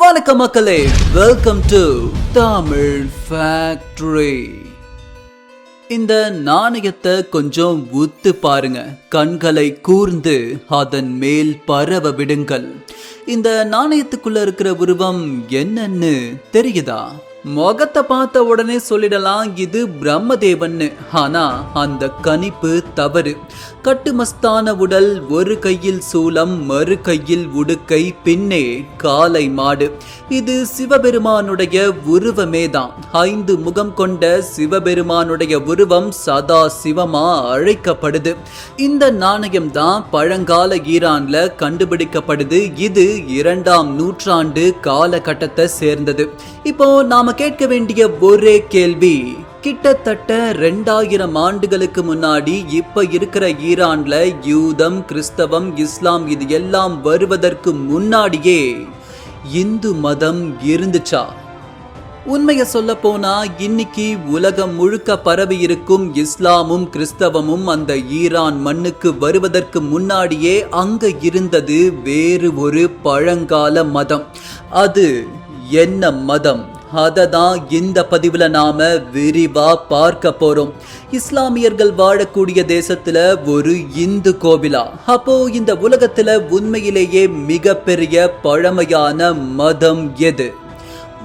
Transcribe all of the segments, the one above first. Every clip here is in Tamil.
வணக்கம் மக்களே, வெல்கம் டு தமிழ் ஃபேக்டரி. இந்த நாணயத்தை கொஞ்சம் உத்து பாருங்க, கண்களை கூர்ந்து அதன் மேல் பரவ விடுங்கள். இந்த நாணயத்துக்குள்ள இருக்கிற உருவம் என்னன்னு தெரியுதா? முகத்தை பார்த்த உடனே சொல்லிடலாம் இது பிரம்மதேவன்னு. ஆனா அந்த கணிப்பு தவறு. கட்டுமஸ்தான உடல், ஒரு கையில் சூலம், மறு கையில் உடுக்கை, பின்னே காளை மாடு. இது சிவபெருமானுடைய உருவமே தான். 5 முகம் கொண்ட சிவபெருமானுடைய உருவம் சதா சிவமா அழைக்கப்படுது. இந்த நாணயம் தான் பழங்கால ஈரான்ல கண்டுபிடிக்கப்படுது. இது 2ஆம் நூற்றாண்டு காலகட்டத்தை சேர்ந்தது. இப்போ நாம கேட்க வேண்டிய ஒரே கேள்வி, கிட்டத்தட்ட 2000 ஆண்டுகளுக்கு முன்னாடி இப்ப இருக்கிற ஈரான்ல யூதம், கிறிஸ்தவம், இஸ்லாம் இது எல்லாம் வருவதற்கு முன்னாடியே இந்து மதம் இருந்துச்சா? உண்மையை சொல்ல போனா இன்னைக்கு உலகம் முழுக்க பரவி இருக்கும் இஸ்லாமும் கிறிஸ்தவமும் அந்த ஈரான் மண்ணுக்கு வருவதற்கு முன்னாடியே அங்க இருந்தது வேறு ஒரு பழங்கால மதம். அது என்ன மதம்? அததான் இந்த பதிவுல நாம விரிவா பார்க்க போறோம். இஸ்லாமியர்கள் வாழக்கூடிய தேசத்துல ஒரு இந்து கோவிலா? அப்போ இந்த உலகத்துல உண்மையிலேயே மிகப்பெரிய பழமையான மதம் எது?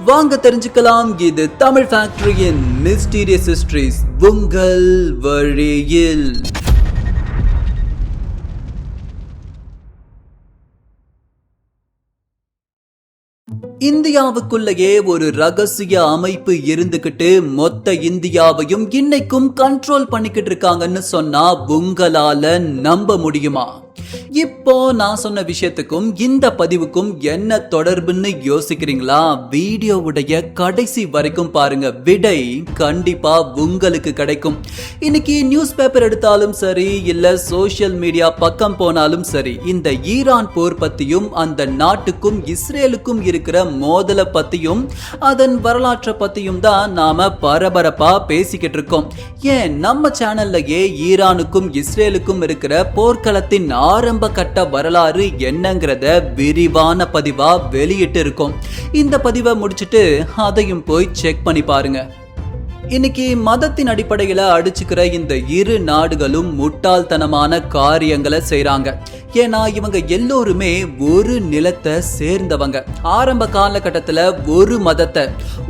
வாங்க தெரிஞ்சுக்கலாம். இது தமிழ் ஃபேக்டரியின் மிஸ்டீரியஸ் ஹிஸ்டரிஸ், உங்கள் வழியில். இந்தியாவுக்குள்ளேயே ஒரு ரகசிய அமைப்பு இருந்துகிட்டு மொத்த இந்தியாவையும் இன்னைக்கும் கண்ட்ரோல் பண்ணிக்கிட்டு இருக்காங்கன்னு சொன்னா உங்களால நம்ப முடியுமா? இப்போ நான் சொன்ன விஷயத்துக்கும் இந்த பதிவுக்கும் என்ன தொடர்புன்னு யோசிக்கிறீங்களா? வீடியோவுடைய கடைசி வரைக்கும் பாருங்க, விடை கண்டிப்பா உங்களுக்கு கிடைக்கும். இன்னைக்கு நியூஸ் பேப்பர் எடுத்தாலும் சரி, இல்ல சோசியல் மீடியா பக்கம் போனாலும் சரி, இந்த ஈரான் போர் பத்தியும் அந்த நாட்டுக்கும் இஸ்ரேலுக்கும் இருக்கிற மோதலை பத்தியும் அதன் வரலாற்றை பத்தியும் தான் நாம பரபரப்பா பேசிக்கிட்டு இருக்கோம். ஏன் நம்ம சேனல்லையே ஈரானுக்கும் இஸ்ரேலுக்கும் இருக்கிற போர்க்களத்தின் ஆரம்ப கட்ட வரலாறு என்னங்கிறத விரிவான பதிவா வெளியிட்டு இருக்கோம். இந்த பதிவை முடிச்சிட்டு அதையும் போய் செக் பண்ணி பாருங்க. இன்னைக்கு மதத்தின் அடிப்படையில அடிச்சுக்கிற இந்த இரு நாடுகளும் முட்டாள்தனமான காரியங்களை செய்றாங்க. ஏன்னா இவங்க எல்லோருமே ஒரு நிலத்தை சேர்ந்தவங்க. ஆரம்ப காலகட்டத்துல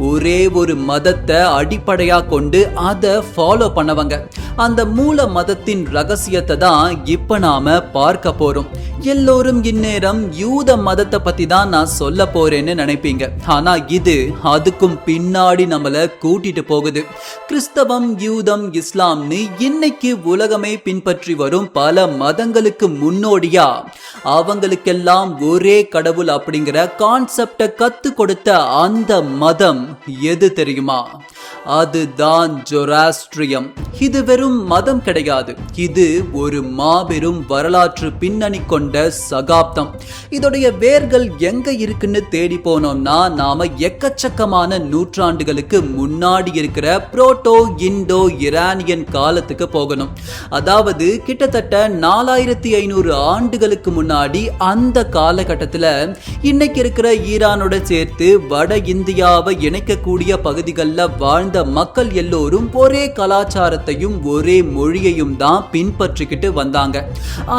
ஒரே ஒரு மதத்தை அடிப்படையா கொண்டு அதை ஃபாலோ பண்ணவங்க. அந்த மூல மதத்தின் ரகசியத்தை தான் இப்ப நாம பார்க்க போறோம். எல்லோரும் இந்நேரம் யூத மதத்தை பத்தி தான் நான் சொல்ல போறேன்னு நினைப்பீங்க. ஆனா இது அதுக்கும் பின்னாடி நம்மள கூட்டிட்டு போகுது. கிறிஸ்தவம், யூதம், இஸ்லாம்னு இன்னைக்கு உலகமே பின்பற்றி வரும் பல மதங்களுக்கு முன்னோடியா அவங்களுக்கெல்லாம் ஒரே கடவுள் அப்படிங்கிற கான்செப்ட கத்து கொடுத்த அந்த மதம் எது தெரியுமா? அதுதான் ஜொராஸ்ட்ரியம். இது வெறும் மதம் கிடையாது, இது ஒரு மாபெரும் வரலாற்று பின்னணி கொண்ட சகாப்தம். இதோடைய வேர்கள் எங்க இருக்குன்னு தேடி போனோம்னா நாம எக்கச்சக்கமான நூற்றாண்டுகளுக்கு முன்னாடி இருக்கிற புரோட்டோ இண்டோ இரானியன் காலத்துக்கு போகணும். அதாவது கிட்டத்தட்ட 4500 ஆண்டுகளுக்கு முன்னாடி அந்த காலகட்டத்துல இன்னைக்கு இருக்கிற ஈரானோட சேர்த்து வட இந்தியாவை இணைக்கக்கூடிய பகுதிகளில் வாழ்ந்த மக்கள் எல்லோரும் ஒரே கலாச்சாரத்தையும் ஒரே மொழியையும் தான் பின்பற்றிக்கிட்டு வந்தாங்க.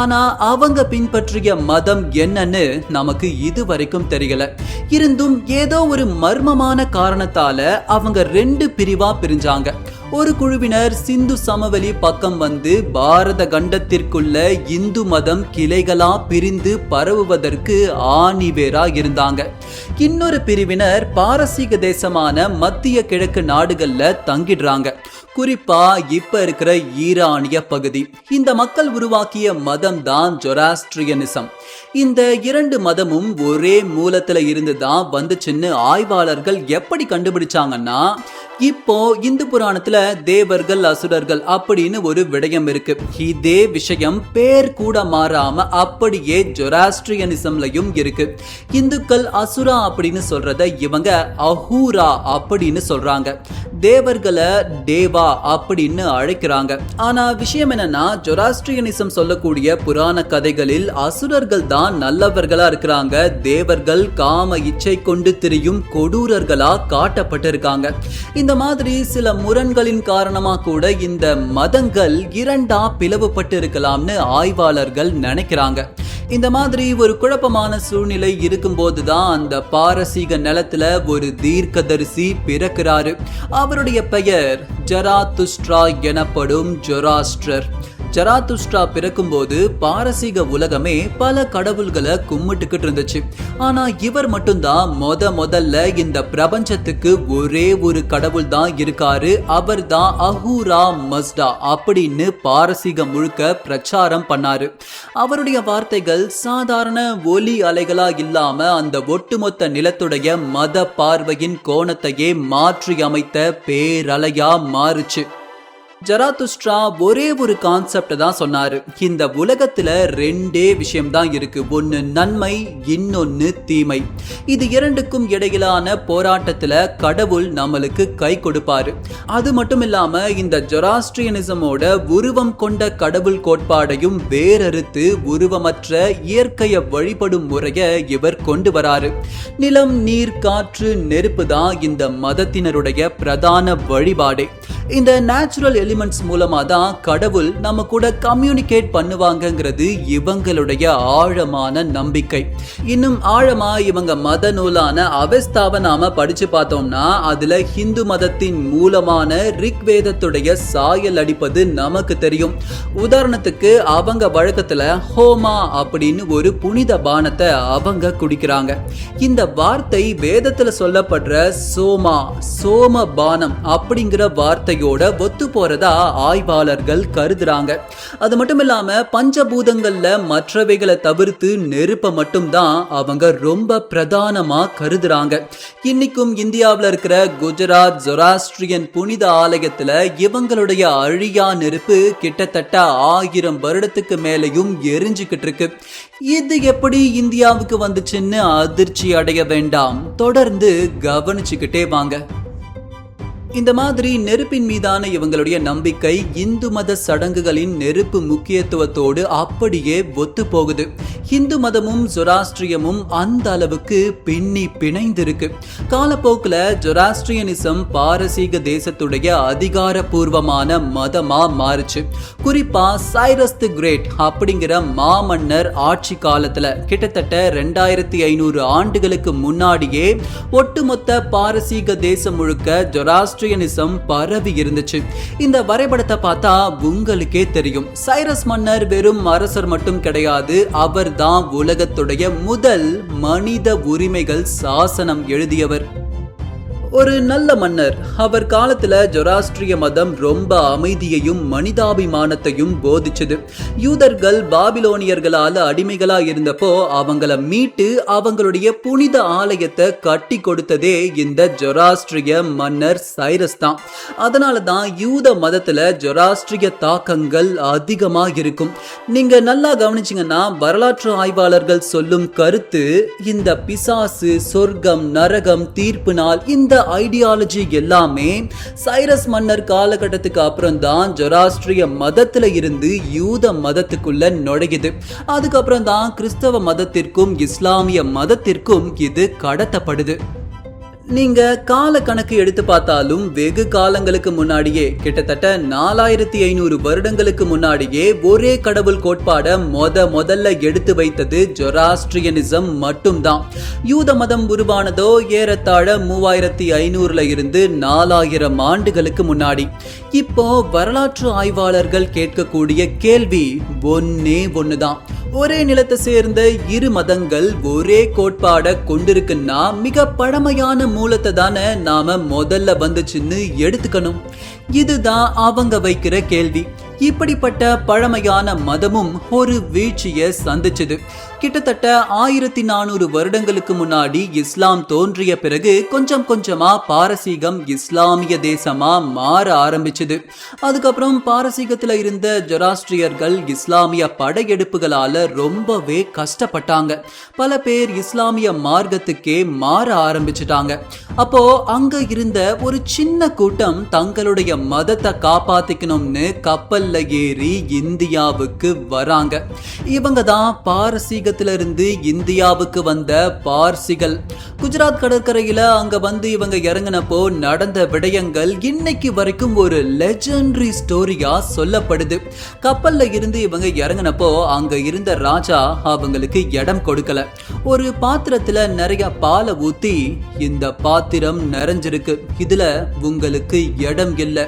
ஆனா அவங்க பின்பற்றிய மதம் என்னன்னு நமக்கு இதுவரைக்கும் தெரியல. இருந்தும் ஏதோ ஒரு மர்மமான காரணத்தால அவங்க 2 பிரிவா பிரிஞ்சாங்க. ஒரு குழுவினர் சிந்து சமவெளி பக்கம் வந்து பாரத கண்டத்திற்குள்ள இந்து மதம் கிளைகளா பிரிந்து பரவுவதற்கு ஆணிவேரா இருந்தாங்க. இன்னொரு பிரிவினர் பாரசீக தேசமான மத்திய கிழக்கு நாடுகள்ல தங்கிடுறாங்க. குறிப்பா இப்ப இருக்கிற ஈரானிய பகுதி. இந்த மக்கள் உருவாக்கிய மதம் தான் ஜொராஸ்ட்ரியனிசம். இந்த 2 மதமும் ஒரே மூலத்துல இருந்து தான் வந்துச்சுன்னு ஆய்வாளர்கள் எப்படி கண்டுபிடிச்சாங்கன்னா, இப்போ இந்து புராணத்துல தேவர்கள் அசுரர்கள் அப்படின்னு ஒரு விடயம் இருக்கு. இதே விஷயம் பேர் கூட மாறாம அப்படியே ஜொராஸ்ட்ரியனிசம்லயும் இருக்கு. இந்துக்கள் அசுரா அப்படின்னு சொல்றத இவங்க அஹூரா அப்படின்னு சொல்றாங்க. தேவர்களை தேவா அப்படின்னு அழைக்கிறாங்க. ஆனா விஷயம் என்னன்னா, ஜொராஸ்ட்ரியனிசம் சொல்லக்கூடிய புராண கதைகளில் அசுரர்கள் தான் நல்லவர்களா இருக்கிறாங்க. தேவர்கள் காம இச்சை கொண்டு திரியும் கொடூரர்களா காட்டப்பட்டிருக்காங்க. இந்த மாதிரி சில முரண்களின் காரணமா கூட இந்த மதங்கள் இரண்டா பிளவுபட்டு இருக்கலாம்னு ஆய்வாளர்கள் நினைக்கிறாங்க. இந்த மாதிரி ஒரு குழப்பமான சூழ்நிலை இருக்கும்போதுதான் அந்த பாரசீக நிலத்துல ஒரு தீர்க்கதரிசி பிறக்கிறாரு. அவருடைய பெயர் ஜராத்துஸ்ட்ரா எனப்படும் ஜொராஸ்ட்ரர். ஜராத்துஸ்ட்ரா பிறக்கும்போது பாரசீக உலகமே பல கடவுள்களை கும்பிட்டுக்கிட்டு இருந்துச்சு. ஆனா இவர் மட்டும்தான் முதல்ல இந்த பிரபஞ்சத்துக்கு ஒரே ஒரு கடவுள் தான் இருக்காரு. அவர் தான் அஹூரா மஸ்டா அப்படின்னு பாரசீக முழுக்க பிரச்சாரம் பண்ணாரு. அவருடைய வார்த்தைகள் சாதாரண ஒலி அலைகளா இல்லாம அந்த ஒட்டுமொத்த நிலத்துடைய மத பார்வையின் கோணத்தையே மாற்றி அமைத்த பேரலையா மாறுச்சு. ஜராத்துஸ்ட்ரா ஒரே ஒரு கான்செப்ட் தான் சொன்னாரு. இந்த உலகத்துல ரெண்டே விஷயம் தான் இருக்கு. ஒன்னு நன்மை, இன்னொன்னு தீமை. இது இரண்டுக்கும் இடையிலான போராட்டத்துல கடவுள் நம்மளுக்கு கை கொடுப்பாரு. அது மட்டும் இல்லாம இந்த ஜொராஸ்ட்ரியனிசமோட உருவம் கொண்ட கடவுள் கோட்பாடையும் வேறறுத்து உருவமற்ற இயற்கையை வழிபடும் முறைய இவர் கொண்டு வராரு. நிலம், நீர், காற்று, நெருப்பு தான் இந்த மதத்தினருடைய பிரதான வழிபாடே. இந்த நேச்சுரல் எலிமெண்ட்ஸ் மூலமா தான் கடவுள் நம்ம கூட கம்யூனிகேட் பண்ணுவாங்கங்கிறது இவங்களுடைய ஆழமான நம்பிக்கை. இன்னும் ஆழமா இவங்க மத நூலான அவஸ்தாவை நாம படிச்சு பார்த்தோம்னா அதுல ஹிந்து மதத்தின் மூலமான ரிக்வேதத்துடைய சாயல் அடிப்பது நமக்கு தெரியும். உதாரணத்துக்கு அவங்க வழக்கத்துல ஹோமா அப்படின்னு ஒரு புனித பானத்தை அவங்க குடிக்கிறாங்க. இந்த வார்த்தை வேதத்துல சொல்லப்படுற சோம பானம் அப்படிங்கிற வார்த்தையோட ஒத்து போறதா ஆய்வாளர்கள் கருதுறாங்க. அது மட்டும் இல்லாம பஞ்சபூதங்கள்ல மற்றவைகளை தவிர்த்து நெருப்பை மட்டும்தான் அவங்க ரொம்ப பிரதானமா கருதுறாங்க. இன்னைக்கும் இந்தியாவில் இருக்கிற குஜராத் ஜொராஸ்ட்ரியன் புனித ஆலயத்துல இவங்களுடைய அழியா நெருப்பு கிட்டத்தட்ட 1000 வருடத்துக்கு மேலையும் எரிஞ்சுக்கிட்டு இருக்கு. இது எப்படி இந்தியாவுக்கு வந்துச்சுன்னு அதிர்ச்சி அடைய வேண்டாம், தொடர்ந்து கவனிச்சுக்கிட்டே வாங்க. இந்த மாதிரி நெருப்பின் மீதான இவங்களுடைய நம்பிக்கை இந்து மத சடங்குகளின் நெருப்பு முக்கியத்துவத்தோடு அப்படியே ஒத்து போகுது. இந்து மதமும் ஜொராஸ்ட்ரியமும் அந்த அளவுக்கு பின்னி பிணைந்திருக்கு. காலப்போக்கில் ஜொராஸ்ட்ரியனிசம் பாரசீக தேசத்துடைய அதிகாரபூர்வமான மதமா மாறுச்சு. குறிப்பா சைரஸ் தி கிரேட் அப்படிங்கிற மாமன்னர் ஆட்சி காலத்துல கிட்டத்தட்ட 2500 ஆண்டுகளுக்கு முன்னாடியே ஒட்டுமொத்த பாரசீக தேசம் முழுக்க ஜொராஸ்ட்ரியனிசம் பரவி இருந்துச்சு. இந்த வரைபடத்தை பார்த்தா உங்களுக்கே தெரியும். சைரஸ் மன்னர் வெறும் அரசர் மட்டும் கிடையாது, அவர் தான் உலகத்துடைய முதல் மனித உரிமைகள் சாசனம் எழுதியவர். ஒரு நல்ல மன்னர். அவர் காலத்துல ஜொராஸ்ட்ரிய மதம் ரொம்ப அமைதியையும் மனிதாபிமானத்தையும் போதிச்சது. யூதர்கள் பாபிலோனியர்களால அடிமைகளா இருந்தப்போ அவங்கள மீட்டு அவங்களுடைய புனித ஆலயத்தை கட்டி கொடுத்ததே இந்த ஜொராஸ்ட்ரிய மன்னர் சைரஸ் தான். அதனால தான் யூத மதத்துல ஜொராஸ்ட்ரிய தாக்கங்கள் அதிகமா இருக்கும். நீங்க நல்லா கவனிச்சீங்கன்னா வரலாற்று ஆய்வாளர்கள் சொல்லும் கருத்து, இந்த பிசாசு, சொர்க்கம், நரகம், தீர்ப்பு நாள், இந்த ஐடியாலஜி எல்லாமே சைரஸ் மன்னர் காலகட்டத்துக்கு அப்புறம் தான் ஜொராஸ்ட்ரிய மதத்துல இருந்து யூத மதத்துக்குள்ள நுழையுது. அதுக்கப்புறம் தான் கிறிஸ்தவ மதத்திற்கும் இஸ்லாமிய மதத்திற்கும் இது கடத்தப்படுது. நீங்க கால கணக்கு எடுத்து பார்த்தாலும் வெகு காலங்களுக்கு முன்னாடியே, கிட்டத்தட்ட 4500 வருடங்களுக்கு முன்னாடியே ஒரே கடவுள் கோட்பாட முதல்ல எடுத்து வைத்தது ஜொராஸ்ட்ரியனிசம் மட்டும்தான். யூத மதம் உருவானதோ ஏறத்தாழ 3500 இருந்து 4000 ஆண்டுகளுக்கு முன்னாடி. இப்போ வரலாற்று ஆய்வாளர்கள் கேட்கக்கூடிய கேள்வி ஒண்ணுதான். ஒரே நிலத்தை சேர்ந்த இரு மதங்கள் ஒரே கோட்பாட கொண்டிருக்குன்னா மிக பழமையான மூலத்தை தானே நாம முதல்ல வந்துச்சுன்னு எடுத்துக்கணும். இதுதான் அவங்க வைக்கிற கேள்வி. இப்படிப்பட்ட பழமையான மதமும் ஒரு வீழ்ச்சியை சந்திச்சது. கிட்டத்தட்ட 1400 வருடங்களுக்கு முன்னாடி இஸ்லாம் தோன்றிய பிறகு கொஞ்சம் கொஞ்சமா பாரசீகம் இஸ்லாமிய தேசமா மாற ஆரம்பிச்சது. அதுக்கப்புறம் பாரசீகத்துல இருந்த ஜொராஸ்ட்ரியர்கள் இஸ்லாமிய படையெடுப்புகளால ரொம்பவே கஷ்டப்பட்டாங்க. பல பேர் இஸ்லாமிய மார்க்கத்துக்கே மாற ஆரம்பிச்சிட்டாங்க. அப்போ அங்க இருந்த ஒரு சின்ன கூட்டம் தங்களுடைய மதத்தை காப்பாத்திக்கணும்னு கப்பல்ல ஏறி இந்தியாவுக்கு வராங்க. இவங்க தான் பாரசீகத்திலிருந்து இந்தியாவுக்கு வந்த பார்சிகள். குஜராத் கடற்கரையில அங்க வந்து இவங்க இறங்கினப்போ நடந்த விடயங்கள் இன்னைக்கு வரைக்கும் ஒரு லெஜெண்டரி ஸ்டோரியா சொல்லப்படுது. கப்பல்ல இருந்து இவங்க இறங்கினப்போ அங்க இருந்த ராஜா அவங்களுக்கு இடம் கொடுக்கல. ஒரு பாத்திரத்துல நிறைய பாலை ஊத்தி, இந்த பாத்திரம் நிறைஞ்சிருக்கு, இதுல உங்களுக்கு இடம் இல்லை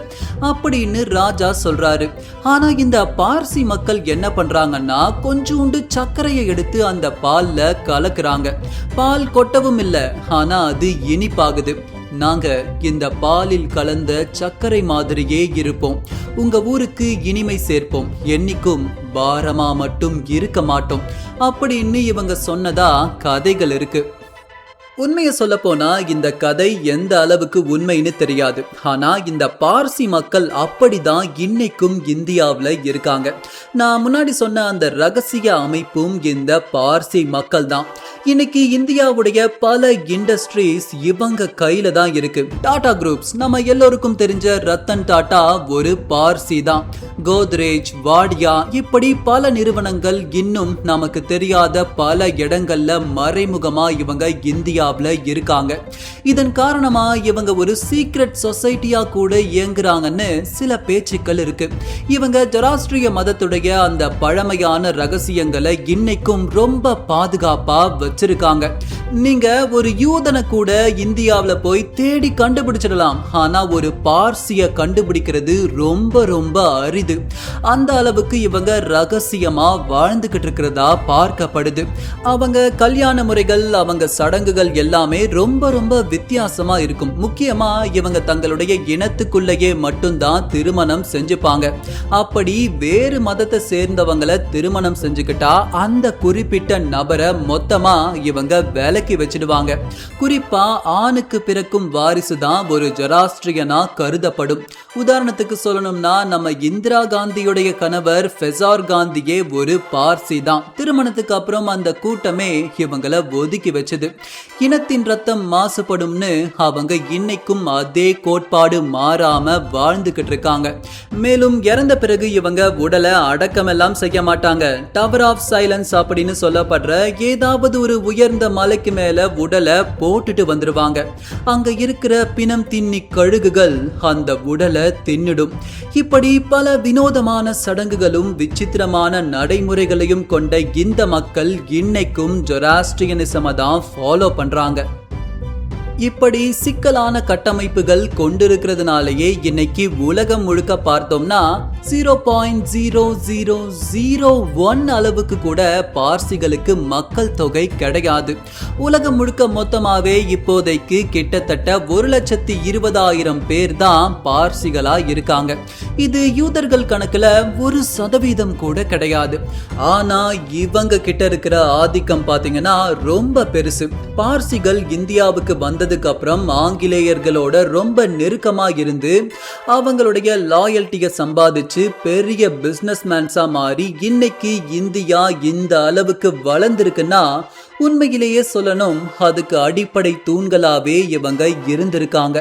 அப்படின்னு ராஜா சொல்றாரு. ஆனா இந்த பார்சி மக்கள் என்ன பண்றாங்கன்னா கொஞ்சோண்டு சர்க்கரையை எடுத்து அந்த பால்ல கலக்குறாங்க. பால் கொட்டவும் இல்லை, ஆனா அது இனிப்பாகுது. நாங்க இந்த பாலில் கலந்த சர்க்கரை மாதிரியே இருப்போம், உங்க ஊருக்கு இனிமை சேர்ப்போம், என்னைக்கும் பாரமா மட்டும் இருக்க மாட்டோம் அப்படின்னு இவங்க சொன்னதா கதைகள் இருக்கு. உண்மையை சொல்ல போனா இந்த கதை எந்த அளவுக்கு உண்மைன்னு தெரியாது. ஆனா இந்த பார்சி மக்கள் அப்படிதான் இன்னைக்கும் இந்தியாவில் இருக்காங்க. நான் முன்னாடி சொன்ன அந்த ரகசிய அமைப்பும் இந்த பார்சி மக்கள் தான். இன்னைக்கு இந்தியாவுடைய பல இண்டஸ்ட்ரீஸ் இவங்க கையில தான் இருக்கு. டாடா குரூப்ஸ், நம்ம எல்லோருக்கும் தெரிஞ்ச ரத்தன் டாடா ஒரு பார்சி தான். கோத்ரேஜ், வாடியா, இப்படி பல நிறுவனங்கள் இன்னும் நமக்கு தெரியாத பல இடங்கள்ல மறைமுகமா இவங்க இந்தியாவில் இருக்காங்க. இதன் காரணமா இவங்க ஒரு சீக்ரெட் சொசைட்டியா கூட இயங்குறாங்கன்னு சில பேச்சுக்கள் இருக்கு. இவங்க ஜொராஸ்ட்ரிய மதத்துடைய அந்த பழமையான ரகசியங்களை இன்னைக்கும் ரொம்ப பாதுகாப்பா வச்சிருக்காங்க. நீங்க ஒரு யூதனை கூட இந்தியாவில் போய் தேடி கண்டுபிடிச்சிடலாம், ஆனா ஒரு பார்சிய கண்டுபிடிக்கிறது ரொம்ப ரொம்ப அரிது. அந்த அளவுக்கு இவங்க ரகசியமா வாழ்ந்துகிட்டு இருக்கிறதா பார்க்கப்படுது. அவங்க கல்யாண முறைகள், அவங்க சடங்குகள் எல்லாமே ரொம்ப ரொம்ப வித்தியாசமா இருக்கும். முக்கியமா இவங்க தங்களுடைய இனத்துக்குள்ளேயே மட்டும்தான் திருமணம் செஞ்சுப்பாங்க. அப்படி வேறு மதத்தை சேர்ந்தவங்களை திருமணம் செஞ்சுக்கிட்டா அந்த குறிப்பிட்ட நபரை மொத்தமா இவங்க வேலைக்கு வச்சிடுவாங்க. குறிப்பா ஆணுக்கு பிறக்கும் வாரிசு தான் ஒரு ஜொராஸ்ட்ரியனா கருதப்படும். உதாரணத்துக்கு சொல்லணும்னா நம்ம இந்திரா காந்தியுடைய கணவர் ஃபெசார் காந்தியே ஒரு பார்சி தான். திருமணத்துக்கு அப்புறம் அந்த கூட்டமே இவங்களை ஒதுக்கி வச்சது. இனத்தின் ரத்தம் மாசுபடும்னு அவங்க இன்னைக்கும் அதே கோட்பாடு மாறாம வாழ்ந்துகிட்டு இருக்காங்க. மேலும் இறந்த பிறகு இவங்க உடலை அடக்கமெல்லாம் செய்ய மாட்டாங்க. டவர் ஆஃப் சைலன்ஸ் அப்படின்னு சொல்லப்படுற ஏதாவது ஒரு உயர்ந்த மலைக்கு மேல உடலை போட்டுட்டு வந்துருவாங்க. அங்க இருக்கிற பிணம் தின்னி கழுகுகள் அந்த உடலை தின்னிடும். இப்படி பல வினோதமான சடங்குகளும் விசித்திரமான நடைமுறைகளையும் கொண்ட இந்த மக்கள் இன்னைக்கும் ஜொராஸ்ட்ரியனிசமை தான் ஃபாலோ பண்றாங்க. இப்படி சிக்கலான கட்டமைப்புகள் கொண்டிருக்கிறதுனாலேயே இன்னைக்கு உலகம் முழுக்க பார்த்தோம்னா 0.0001 அளவுக்கு கூட பார்சிகளுக்கு மக்கள் தொகை கிடையாது. உலகம் முழுக்க மொத்தமாவே இப்போதைக்கு கிட்டத்தட்ட 1,20,000 பேர் தான் பார்சிகளா இருக்காங்க. இது யூதர்கள் கணக்குல 1% கூட கிடையாது. ஆனா இவங்க கிட்ட இருக்கிற ஆதிக்கம் பாத்தீங்கன்னா ரொம்ப பெருசு. பார்சிகள் இந்தியாவுக்கு வந்ததுக்கு அப்புறம் ஆங்கிலேயர்களோட ரொம்ப நெருக்கமா இருந்து அவங்களுடைய லாயல்ட்டியை சம்பாதிச்சு பெரிய பிசினஸ் மேன்ஸா மாறி இன்னைக்கு இந்தியா இந்த அளவுக்கு வளர்ந்திருக்குன்னா உண்மையிலேயே சொல்லணும், அதுக்கு அடிப்படை தூண்களாவே இவங்க இருந்திருக்காங்க.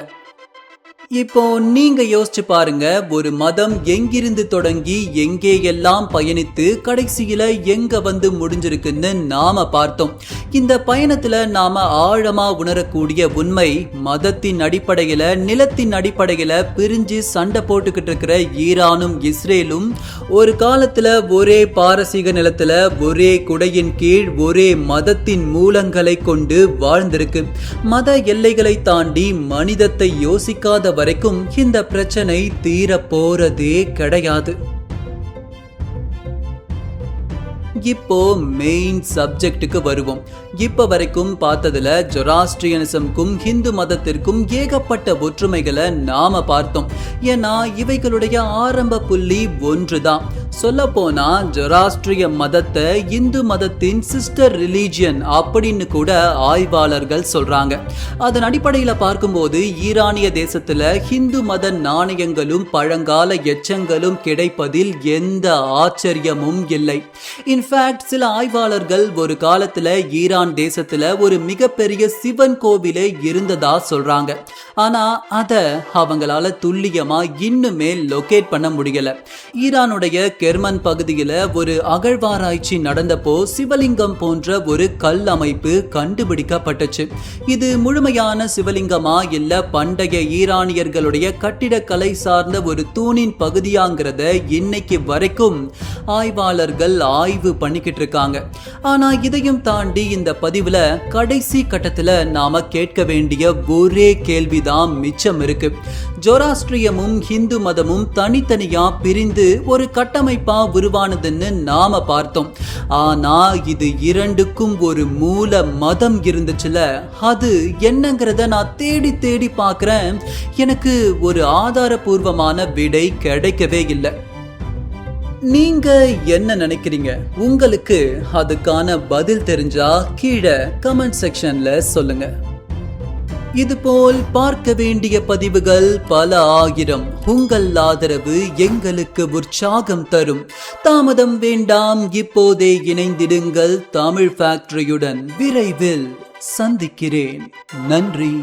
இப்போ நீங்க யோசிச்சு பாருங்க, ஒரு மதம் எங்கிருந்து தொடங்கி எங்கே எல்லாம் பயணித்து கடைசியில எங்க வந்து முடிஞ்சிருக்குன்னு நாம பார்த்தோம். இந்த பயணத்துல நாம ஆழமா உணரக்கூடிய உண்மை, மதத்தின் அடிப்படையில நிலத்தின் அடிப்படையில பிரிஞ்சு சண்டை போட்டுக்கிட்டு இருக்கிற ஈரானும் இஸ்ரேலும் ஒரு காலத்துல ஒரே பாரசீக நிலத்துல ஒரே குடையின் கீழ் ஒரே மதத்தின் மூலங்களை கொண்டு வாழ்ந்திருக்கு. மத எல்லைகளை தாண்டி மனிதத்தை யோசிக்காத வரைக்கும் இந்த பிரச்சனை தீர போறதே கிடையாது. இப்போ மெயின் சப்ஜெக்டுக்கு வருவோம். இப்ப வரைக்கும் பார்த்ததுல ஜொராஸ்ட்ரியனிசம்க்கும் ஹிந்து மதத்திற்கும் ஏகப்பட்ட ஒற்றுமைகளை நாம பார்த்தோம். ஏன்னா இவைகளுடைய ஆரம்ப புள்ளி ஒன்றுதான். சொல்ல போனா ஜொராஸ்ட்ரிய மதத்தை இந்து மதத்தின் சிஸ்டர் ரிலீஜியன் அப்படின்னு கூட ஆய்வாளர்கள் சொல்றாங்க. அதன் அடிப்படையில பார்க்கும்போது ஈரானிய தேசத்துல ஹிந்து மத நாணயங்களும் பழங்கால எச்சங்களும் கிடைப்பதில் எந்த ஆச்சரியமும் இல்லை. இன்ஃபேக்ட் சில ஆய்வாளர்கள் ஒரு காலத்துல ஈரான் தேசத்துல ஒரு மிகப்பெரிய சிவன் கோவிலே இருந்ததா சொல்றாங்க. ஆனா அத அவங்களால துல்லியமா இன்னுமே லொகேட் பண்ண முடியல. ஈரானுடைய கெர்மன் பகுதியில ஒரு அகழ்வாராய்ச்சி நடந்தப்போ சிவலிங்கம் போன்ற ஒரு கல் அமைப்பு கண்டுபிடிக்கப்பட்டுச்சு. இது முழுமையான சிவலிங்கமா இல்ல பண்டைய ஈரானியர்களுடைய கட்டிடக்கலை சார்ந்த ஒரு தூணின் பகுதியாங்கிறத இன்னைக்கு வரைக்கும் ஆய்வாளர்கள் ஆய்வு பண்ணிக்கிட்டு இருக்காங்க. ஆனா இதையும் தாண்டி இந்த பதிவுல கடைசி கட்டத்துல நாம கேட்க வேண்டிய ஒரே கேள்விதான் மிச்சம் இருக்கு. ஜொராஸ்ட்ரியமும் ஹிந்து மதமும் தனித்தனியா பிரிந்து ஒரு கட்டமைப்பா உருவானதுன்னு நாம பார்த்தோம். ஆனா இது இரண்டுக்கும் ஒரு மூல மதம் இருந்துச்சுல, அது என்னங்கிறத நான் தேடி தேடி பார்க்கிறேன். எனக்கு ஒரு ஆதாரபூர்வமான விடை கிடைக்கவே இல்லை. நீங்க என்ன நினைக்கிறீங்க? உங்களுக்கு அதுக்கான பதில் தெரிஞ்சா கீழே கமெண்ட் செக்ஷன்ல சொல்லுங்க. இதுபோல் பார்க்க வேண்டிய பதிவுகள் பல ஆயிரம். உங்கள் ஆதரவு எங்களுக்கு உற்சாகம் தரும். தாமதம் வேண்டாம், இப்போதே இணைந்திடுங்கள் தமிழ் ஃபேக்டரியுடன். விரைவில் சந்திக்கிறேன். நன்றி.